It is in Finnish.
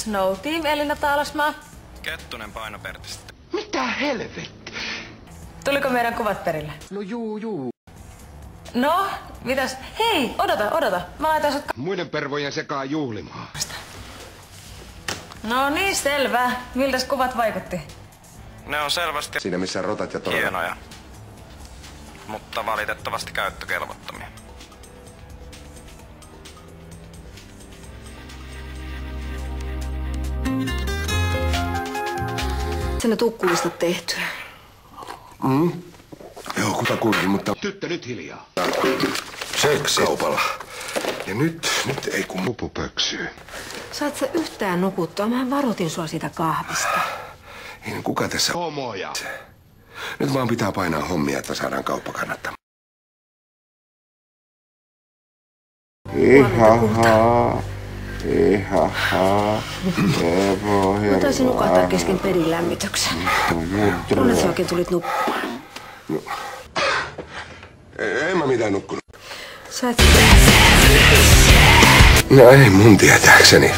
Snow Team Elina Taalasmaa. Kettunen Paino-Pertistä. Mitä helvetti? Tuliko meidän kuvat perille? No juu. No, mitäs? Hei, odota. Mä laitan sut Muiden pervojen sekaan juhlimaan. No niin, selvä. Miltäs kuvat vaikutti? Ne on selvästi Siinä missä rotat ja torvet. hienoja, mutta valitettavasti käyttökelvottomia. Sen tukkulista tehty. Joo, kutakuinkin, mutta... Tyttö, nyt hiljaa. Kaupalla. Ja nyt ei kun mupu pöksyy. Saat sä yhtään nukuttua? Mä varoitin sua siitä kahvista. Ei kuka tässä... Homoja. Nyt vaan pitää painaa hommia, että saadaan kauppa kannattamaan. Ihahaa. Mä taisin nukahtaa kesken pedin lämmityksen. Kunnes sä oikein tulit nukkumaan. En mä mitään nukkunut. Sä et... No ei mun tietääkseni.